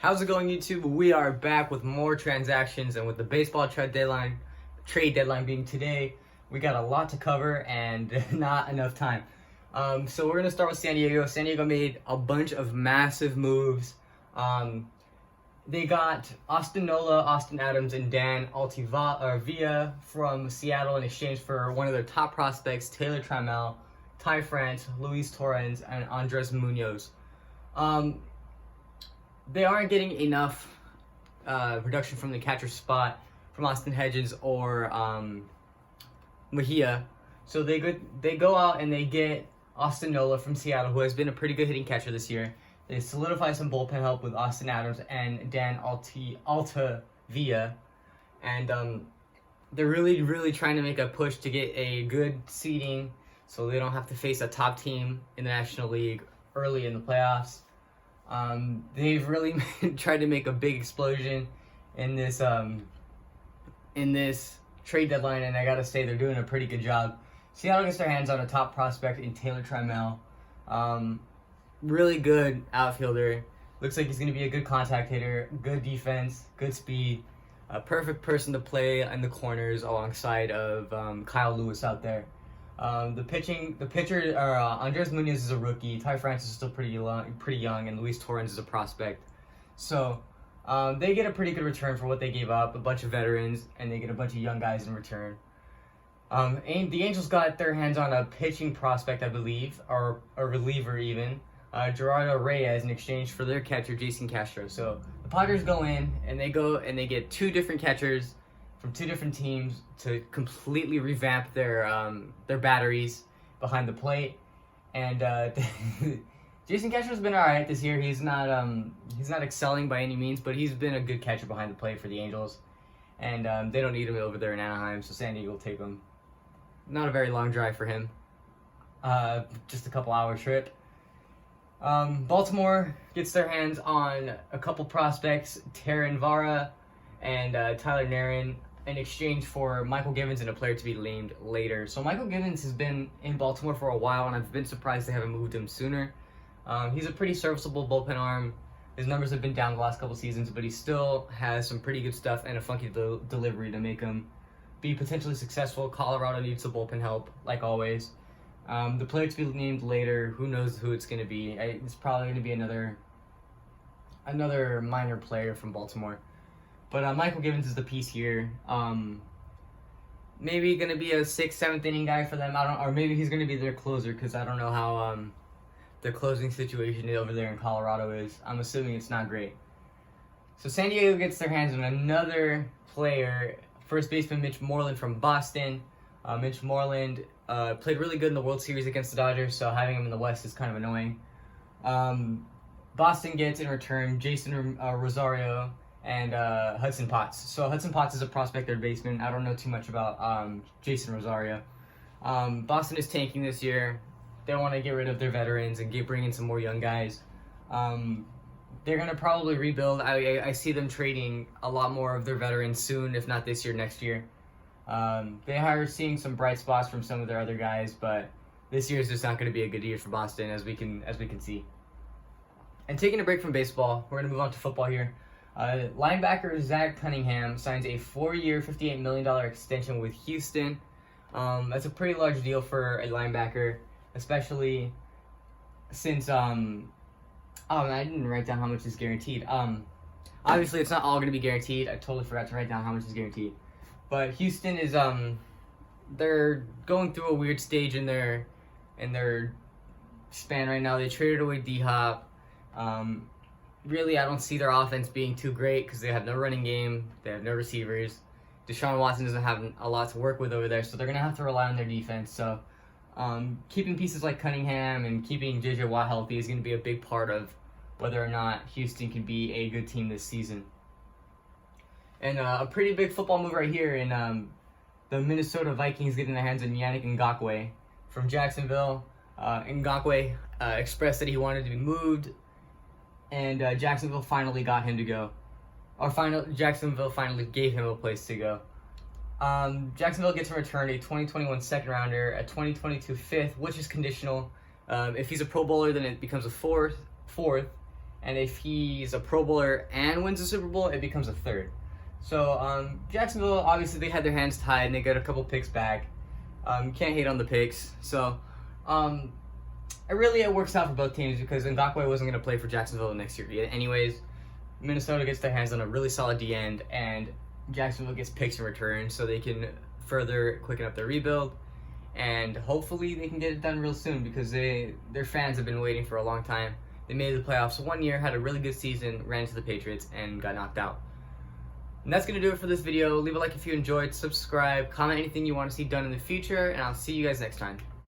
How's it going, YouTube? We are back with more transactions, and with the baseball trade deadline being today, we got a lot to cover and not enough time. So we're gonna start with San Diego. San Diego made a bunch of massive moves. They got Austin Nola, Austin Adams, and Dan Villa from Seattle in exchange for one of their top prospects, Taylor Trammell, Ty France, Luis Torrens, and Andres Munoz. They aren't getting enough production from the catcher spot from Austin Hedges or Mejia, so they go out and they get Austin Nola from Seattle, who has been a pretty good hitting catcher this year. They solidify some bullpen help with Austin Adams and Dan Villa, and they're really trying to make a push to get a good seeding so they don't have to face a top team in the National League early in the playoffs. They've really tried to make a big explosion in this trade deadline, and I gotta say they're doing a pretty good job. Seattle gets their hands on a top prospect in Taylor Trammell. Really good outfielder. Looks like he's gonna be a good contact hitter, good defense, good speed, a perfect person to play in the corners alongside of Kyle Lewis out there. The pitcher, Andres Munoz is a rookie. Ty France is still pretty young, and Luis Torrens is a prospect. So they get a pretty good return for what they gave up. A bunch of veterans, and they get a bunch of young guys in return. And the Angels got their hands on a pitching prospect, I believe, or a reliever even, Gerardo Reyes, in exchange for their catcher, Jason Castro. So the Padres go in, and they get two different catchers from two different teams to completely revamp their batteries behind the plate. And Jason Castro's been all right this year. He's not excelling by any means, but he's been a good catcher behind the plate for the Angels. And they don't need him over there in Anaheim, so San Diego will take him. Not a very long drive for him. Just a couple hour trip. Baltimore gets their hands on a couple prospects, Terrin Vara and Tyler Narin, in exchange for Michael Givens and a player to be named later. So Michael Givens has been in Baltimore for a while, and I've been surprised they haven't moved him sooner. He's a pretty serviceable bullpen arm. His numbers have been down the last couple seasons, but he still has some pretty good stuff and a funky delivery to make him be potentially successful. Colorado needs some bullpen help, like always. The player to be named later, who knows who it's going to be. It's probably going to be another minor player from Baltimore. But Michael Givens is the piece here. Maybe going to be a 6th, 7th inning guy for them. Or maybe he's going to be their closer, because I don't know how their closing situation over there in Colorado is. I'm assuming it's not great. So San Diego gets their hands on another player, first baseman Mitch Moreland from Boston. Mitch Moreland played really good in the World Series against the Dodgers, so having him in the West is kind of annoying. Boston gets in return Jason Rosario and Hudson Potts. So Hudson Potts is a prospect third baseman. I don't know too much about Jason Rosario. Boston is tanking this year. They want to get rid of their veterans and bring in some more young guys. They're going to probably rebuild. I see them trading a lot more of their veterans soon, if not this year, next year. They are seeing some bright spots from some of their other guys, but this year is just not going to be a good year for Boston, as we can see. And taking a break from baseball, we're going to move on to football here. Linebacker Zach Cunningham signs a 4-year, $58 million extension with Houston. That's a pretty large deal for a linebacker, especially since I didn't write down how much is guaranteed. Obviously it's not all going to be guaranteed. I totally forgot to write down how much is guaranteed. But Houston is they're going through a weird stage in their span right now. They traded away D-Hop. Really, I don't see their offense being too great because they have no running game. They have no receivers. Deshaun Watson doesn't have a lot to work with over there, so they're going to have to rely on their defense. So keeping pieces like Cunningham and keeping J.J. Watt healthy is going to be a big part of whether or not Houston can be a good team this season. And a pretty big football move right here in the Minnesota Vikings getting their hands on Yannick Ngakoue from Jacksonville. Ngakoue expressed that he wanted to be moved, and Jacksonville finally got him to go. Jacksonville finally gave him a place to go. Jacksonville gets in return a 2021 second rounder, a 2022 fifth, which is conditional. If he's a Pro Bowler, then it becomes a fourth, And if he's a Pro Bowler and wins a Super Bowl, it becomes a third. So Jacksonville, obviously they had their hands tied and they got a couple picks back. Can't hate on the picks. So it works out for both teams because Ngakoue wasn't going to play for Jacksonville next year yet. Anyways, Minnesota gets their hands on a really solid D end, and Jacksonville gets picks in return so they can further quicken up their rebuild. And hopefully they can get it done real soon because their fans have been waiting for a long time. They made the playoffs 1 year, had a really good season, ran into the Patriots, and got knocked out. And that's going to do it for this video. Leave a like if you enjoyed, subscribe, comment anything you want to see done in the future, and I'll see you guys next time.